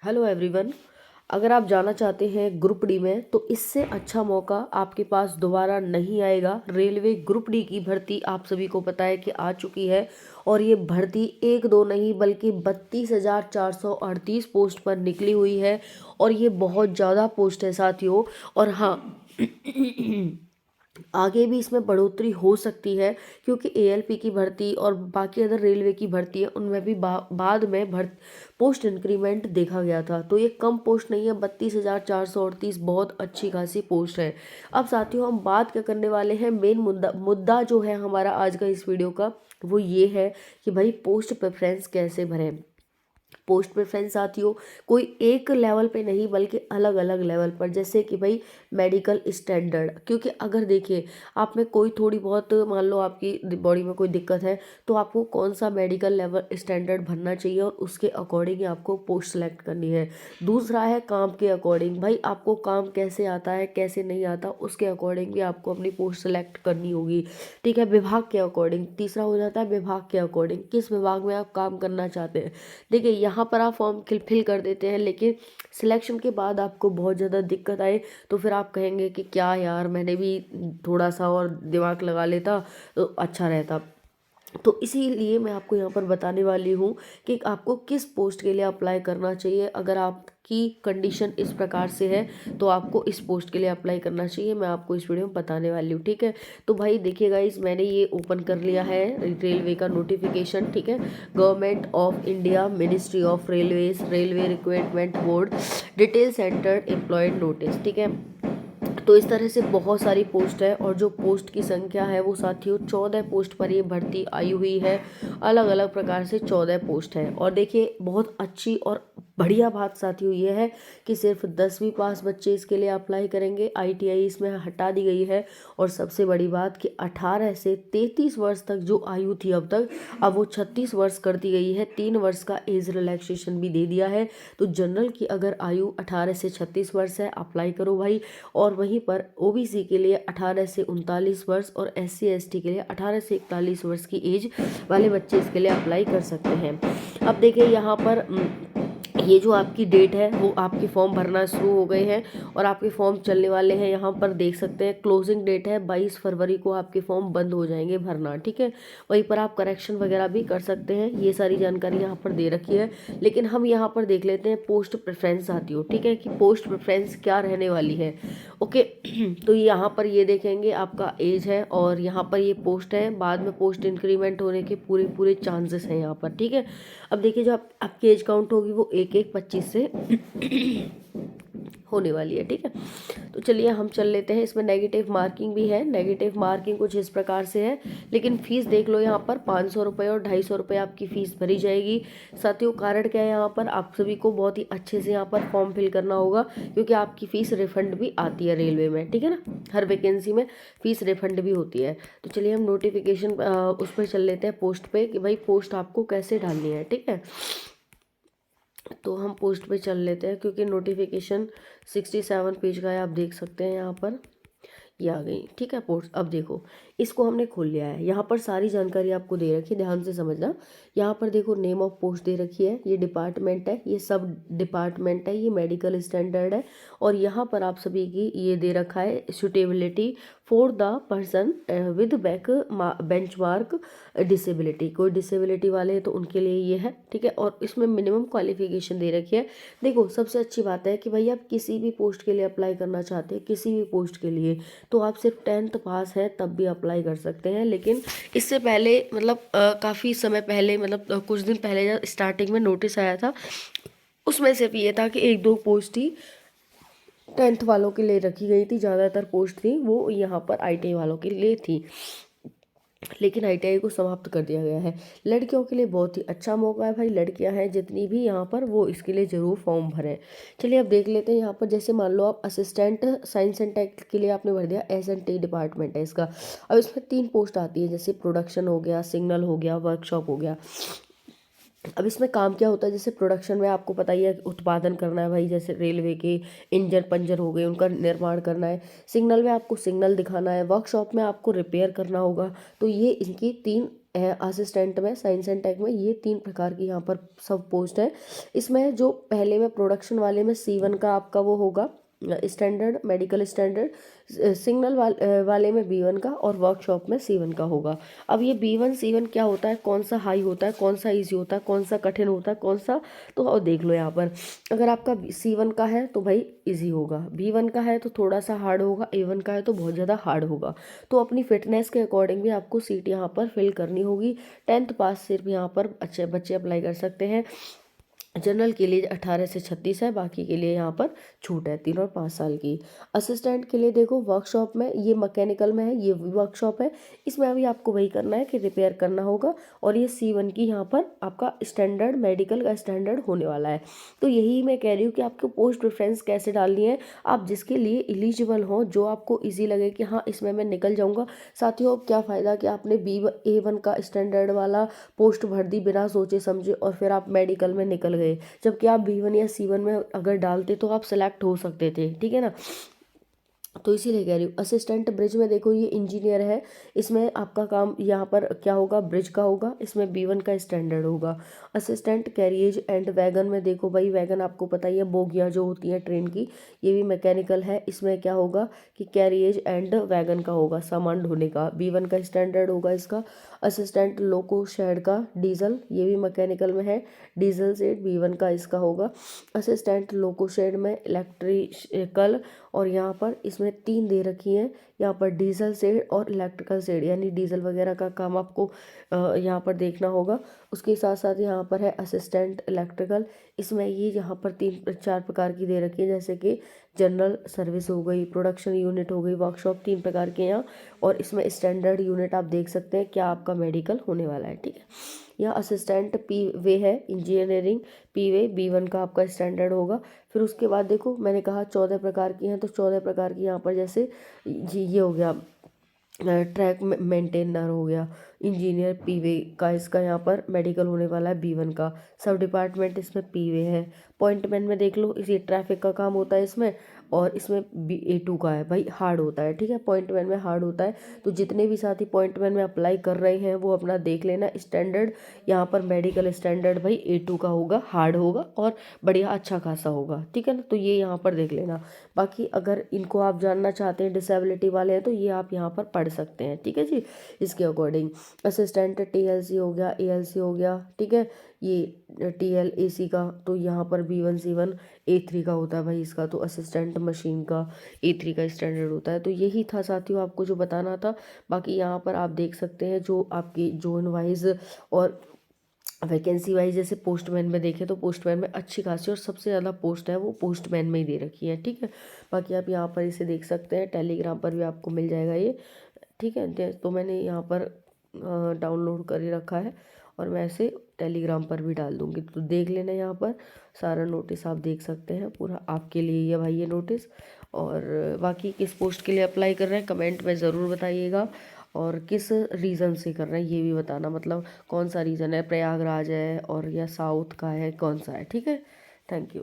Hello everyone. अगर आप जाना चाहते हैं ग्रुप डी में तो इससे अच्छा मौका आपके पास दोबारा नहीं आएगा। रेलवे ग्रुप डी की भर्ती आप सभी को पता है कि आ चुकी है और ये भर्ती एक दो नहीं बल्कि 32,438 पोस्ट पर निकली हुई है और ये बहुत ज़्यादा पोस्ट है साथियों। और हाँ आगे भी इसमें बढ़ोतरी हो सकती है क्योंकि एएलपी की भर्ती और बाकी अदर रेलवे की भर्ती है उनमें भी बाद में पोस्ट इंक्रीमेंट देखा गया था। तो ये कम पोस्ट नहीं है, 32,438 बहुत अच्छी खासी पोस्ट है। अब साथियों हम बात क्या करने वाले हैं, मेन मुद्दा मुद्दा जो है हमारा आज का इस वीडियो का वो ये है कि भाई पोस्ट प्रेफरेंस कैसे भरें। पोस्ट प्रेफरेंस साथियों कोई एक लेवल पे नहीं बल्कि अलग अलग लेवल पर, जैसे कि भाई मेडिकल स्टैंडर्ड। क्योंकि अगर देखिए आप में कोई थोड़ी बहुत मान लो आपकी बॉडी में कोई दिक्कत है तो आपको कौन सा मेडिकल लेवल स्टैंडर्ड भरना चाहिए और उसके अकॉर्डिंग ही आपको पोस्ट सेलेक्ट करनी है। दूसरा है काम के अकॉर्डिंग, भाई आपको काम कैसे आता है कैसे नहीं आता उसके अकॉर्डिंग भी आपको अपनी पोस्ट सेलेक्ट करनी होगी। ठीक है, विभाग के अकॉर्डिंग। तीसरा हो जाता है विभाग के अकॉर्डिंग, किस विभाग में आप काम करना चाहते हैं। देखिए यहाँ पर आप फॉर्म फिल कर देते हैं लेकिन सिलेक्शन के बाद आपको बहुत ज़्यादा दिक्कत आए तो फिर आप कहेंगे कि क्या यार मैंने भी थोड़ा सा और दिमाग लगा लेता तो अच्छा रहता। तो इसीलिए मैं आपको यहाँ पर बताने वाली हूँ कि आपको किस पोस्ट के लिए अप्लाई करना चाहिए। अगर आपकी कंडीशन इस प्रकार से है तो आपको इस पोस्ट के लिए अप्लाई करना चाहिए, मैं आपको इस वीडियो में बताने वाली हूँ। ठीक है, तो भाई देखिए गाइस मैंने ये ओपन कर लिया है रेलवे का नोटिफिकेशन। ठीक है, government of India ministry of railways railway recruitment board detail centre employed notice. ठीक है, तो इस तरह से बहुत सारी पोस्ट है और जो पोस्ट की संख्या है वो साथियों 14 पोस्ट पर ये भर्ती आई हुई है। अलग अलग प्रकार से 14 पोस्ट है। और देखिए बहुत अच्छी और बढ़िया बात साथियों ये है कि सिर्फ 10वीं पास बच्चे इसके लिए अप्लाई करेंगे, आईटीआई इसमें हटा दी गई है। और सबसे बड़ी बात कि 18 से 33 वर्ष तक जो आयु थी अब तक, अब वो 36 वर्ष कर दी गई है। 3 वर्ष का एज रिलैक्सेशन भी दे दिया है। तो जनरल की अगर आयु 18 से 36 वर्ष है अप्लाई करो भाई। और वहीं पर ओबीसी के लिए 18 से 39 वर्ष और एससी एसटी के लिए 18 से 41 वर्ष की एज वाले बच्चे इसके लिए अप्लाई कर सकते हैं। अब देखिए यहाँ पर ये जो आपकी डेट है वो आपके फॉर्म भरना शुरू हो गए हैं और आपके फॉर्म चलने वाले हैं। यहाँ पर देख सकते हैं क्लोजिंग डेट है 22 फरवरी को आपके फॉर्म बंद हो जाएंगे भरना। ठीक है, वहीं पर आप करेक्शन वगैरह भी कर सकते हैं। ये सारी जानकारी यहाँ पर दे रखी है। लेकिन हम यहाँ पर देख लेते हैं पोस्ट प्रेफरेंस आती हो। ठीक है, कि पोस्ट प्रेफरेंस क्या रहने वाली है। ओके तो यहाँ पर ये देखेंगे आपका एज है और यहाँ पर ये पोस्ट है, बाद में पोस्ट इंक्रीमेंट होने के पूरे पूरे चांसेस हैं यहाँ पर। ठीक है, अब देखिए जो आपकी एज काउंट होगी वो 1/1/25 से होने वाली है। ठीक है, तो चलिए हम चल लेते हैं। इसमें नेगेटिव मार्किंग भी है। नेगेटिव मार्किंग कुछ इस प्रकार से है, लेकिन फीस देख लो यहाँ पर 500 रुपये और 250 रुपये आपकी फ़ीस भरी जाएगी। साथियों कारण क्या है, यहाँ पर आप सभी को बहुत ही अच्छे से यहाँ पर फॉर्म फिल करना होगा क्योंकि आपकी फ़ीस रिफंड भी आती है रेलवे में। ठीक है ना, हर वैकेंसी में फ़ीस रिफंड भी होती है। तो चलिए हम नोटिफिकेशन उस पर चल लेते हैं, पोस्ट पे, कि भाई पोस्ट आपको कैसे डालनी है। ठीक है, तो हम पोस्ट पे चल लेते हैं क्योंकि नोटिफिकेशन 67 पेज का है, आप देख सकते हैं यहाँ पर ये आ गई। ठीक है, पोस्ट अब देखो इसको हमने खोल लिया है। यहाँ पर सारी जानकारी आपको दे रखी है, ध्यान से समझना। यहाँ पर देखो नेम ऑफ पोस्ट दे रखी है, ये डिपार्टमेंट है, ये सब डिपार्टमेंट है, ये मेडिकल स्टैंडर्ड है। और यहाँ पर आप सभी की ये दे रखा है suitability for the person with benchmark disability. कोई डिसेबिलिटी वाले हैं तो उनके लिए ये है। ठीक है, और इसमें मिनिमम क्वालिफिकेशन दे रखी है। देखो सबसे अच्छी बात है कि भाई आप किसी भी पोस्ट के लिए अप्लाई करना चाहते हैं, किसी भी पोस्ट के लिए, तो आप सिर्फ 10th पास है तब भी अप्लाई कर सकते हैं। लेकिन इससे पहले मतलब काफ़ी समय पहले मतलब कुछ दिन पहले जब स्टार्टिंग में नोटिस आया था उसमें सिर्फ ये था कि एक दो पोस्ट ही 10th वालों के लिए रखी गई थी, ज़्यादातर पोस्ट थी वो यहाँ पर आईटीआई वालों के लिए थी। लेकिन आईटीआई को समाप्त कर दिया गया है। लड़कियों के लिए बहुत ही अच्छा मौका है भाई, लड़कियां हैं जितनी भी यहाँ पर वो इसके लिए ज़रूर फॉर्म भरें। चलिए अब देख लेते हैं यहाँ पर, जैसे मान लो आप असिस्टेंट साइंस एंड टेक के लिए आपने भर दिया, S&T डिपार्टमेंट है इसका। अब इसमें 3 पोस्ट आती है, जैसे प्रोडक्शन हो गया, सिग्नल हो गया, वर्कशॉप हो गया। अब इसमें काम क्या होता है, जैसे प्रोडक्शन में आपको पता ही है उत्पादन करना है भाई, जैसे रेलवे के इंजन पंजर हो गए उनका निर्माण करना है। सिग्नल में आपको सिग्नल दिखाना है, वर्कशॉप में आपको रिपेयर करना होगा। तो ये इनकी 3 असिस्टेंट में, साइंस एंड टेक में, ये 3 प्रकार की यहाँ पर सब पोस्ट है। इसमें जो पहले में प्रोडक्शन वाले में C1 का आपका वो होगा स्टैंडर्ड, मेडिकल स्टैंडर्ड, सिग्नल वाले में B1 का, और वर्कशॉप में C1 का होगा। अब ये B1 C1 क्या होता है, कौन सा हाई होता है, कौन सा इजी होता है, कौन सा कठिन होता है, कौन सा, तो और देख लो यहाँ पर। अगर आपका C1 का है तो भाई इजी होगा, B1 का है तो थोड़ा सा हार्ड होगा, A1 का है तो बहुत ज़्यादा हार्ड होगा। तो अपनी फिटनेस के अकॉर्डिंग भी आपको सीट यहाँ पर फिल करनी होगी। 10th पास सिर्फ यहाँ पर अच्छे बच्चे अप्लाई कर सकते हैं। जनरल के लिए 18 से 36 है, बाकी के लिए यहाँ पर छूट है 3 और 5 साल की। असिस्टेंट के लिए देखो वर्कशॉप में, ये मैकेनिकल में है, ये वर्कशॉप है, इसमें अभी आपको वही करना है कि रिपेयर करना होगा। और ये C1 की यहाँ पर आपका स्टैंडर्ड, मेडिकल का स्टैंडर्ड होने वाला है। तो यही मैं कह रही हूँ कि आपको पोस्ट प्रेफरेंस कैसे डालनी है, आप जिसके लिए एलिजिबल हो, जो आपको ईजी लगे कि हाँ इसमें मैं निकल जाऊँगा। साथियों अब क्या फ़ायदा कि आपने A1 का स्टैंडर्ड वाला पोस्ट भर दी बिना सोचे समझे, और फिर आप मेडिकल में निकल गए, जबकि आप B1 या C1 में अगर डालते तो आप सेलेक्ट हो सकते थे, ठीक है ना। तो इसीलिए कह रही हूँ। असिस्टेंट ब्रिज में देखो ये इंजीनियर है, इसमें आपका काम यहाँ पर क्या होगा, ब्रिज का होगा, इसमें B1 का स्टैंडर्ड होगा। असिस्टेंट कैरियज एंड वैगन में देखो भाई, वैगन आपको पता ही है, बोगियाँ जो होती हैं ट्रेन की, ये भी मैकेनिकल है। इसमें क्या होगा कि कैरियज एंड वैगन का होगा, सामान ढोने का, B1 का स्टैंडर्ड होगा इसका। असिस्टेंट लोको शेड का डीजल, ये भी मैकेनिकल में है, डीजल से B1 का इसका होगा। असिस्टेंट लोको शेड में इलेक्ट्रिकल, और यहाँ पर इसमें 3 दे रखी हैं, यहाँ पर डीजल शेड और इलेक्ट्रिकल शेड, यानी डीजल वगैरह का काम आपको यहाँ पर देखना होगा। उसके साथ साथ यहाँ पर है असिस्टेंट इलेक्ट्रिकल, इसमें ये यहाँ पर 3-4 प्रकार की दे रखी है, जैसे कि जनरल सर्विस हो गई, प्रोडक्शन यूनिट हो गई, वर्कशॉप, 3 प्रकार के यहाँ। और इसमें स्टैंडर्ड यूनिट आप देख सकते हैं क्या आपका मेडिकल होने वाला है, ठीक है। यहाँ असिस्टेंट पी वे है, इंजीनियरिंग पी वे, B1 का आपका स्टैंडर्ड होगा। फिर उसके बाद देखो मैंने कहा 14 प्रकार की हैं, तो 14 प्रकार की यहाँ पर जैसे ये हो गया, ट्रैक मेंटेनर हो गया, इंजीनियर पीवे का, इसका यहाँ पर मेडिकल होने वाला है B1 का। सब डिपार्टमेंट इसमें पीवे है। पॉइंटमैन में देख लो, इसी ट्रैफिक का काम होता है इसमें, और इसमें A2 का है भाई, हार्ड होता है, ठीक है, पॉइंटमैन में हार्ड होता है। तो जितने भी साथी पॉइंटमैन में अप्लाई कर रहे हैं वो अपना देख लेना स्टैंडर्ड, यहाँ पर मेडिकल स्टैंडर्ड भाई A2 का होगा, हार्ड होगा और बढ़िया अच्छा खासा होगा, ठीक है ना। तो ये यहाँ पर देख लेना। बाकी अगर इनको आप जानना चाहते हैं, डिसेबिलिटी वाले हैं, तो ये आप यहाँ पर पढ़ सकते हैं, ठीक है जी, इसके अकॉर्डिंग। असिस्टेंट TLC हो गया, ALC हो गया, ठीक है, ये TLAC का, तो यहाँ पर B1 C1 A3 का होता है भाई इसका, तो असिस्टेंट मशीन का A3 का स्टैंडर्ड होता है। तो यही था साथियों आपको जो बताना था। बाकी यहाँ पर आप देख सकते हैं जो आपकी जोन वाइज और वैकेंसी वाइज, जैसे पोस्टमैन में देखें तो पोस्टमैन में अच्छी खासी और सबसे ज़्यादा पोस्ट है वो पोस्टमैन में ही दे रखी है, ठीक है। बाकी आप यहाँ पर इसे देख सकते हैं, टेलीग्राम पर भी आपको मिल जाएगा ये, ठीक है। तो मैंने यहाँ पर डाउनलोड कर ही रखा है, और मैं इसे टेलीग्राम पर भी डाल दूँगी, तो देख लेना। यहाँ पर सारा नोटिस आप देख सकते हैं, पूरा आपके लिए ये भाई ये नोटिस। और बाकी किस पोस्ट के लिए अप्लाई कर रहे हैं कमेंट में ज़रूर बताइएगा, और किस रीज़न से कर रहे हैं ये भी बताना, मतलब कौन सा रीज़न है, प्रयागराज है और या साउथ का है, कौन सा है, ठीक है। Thank you.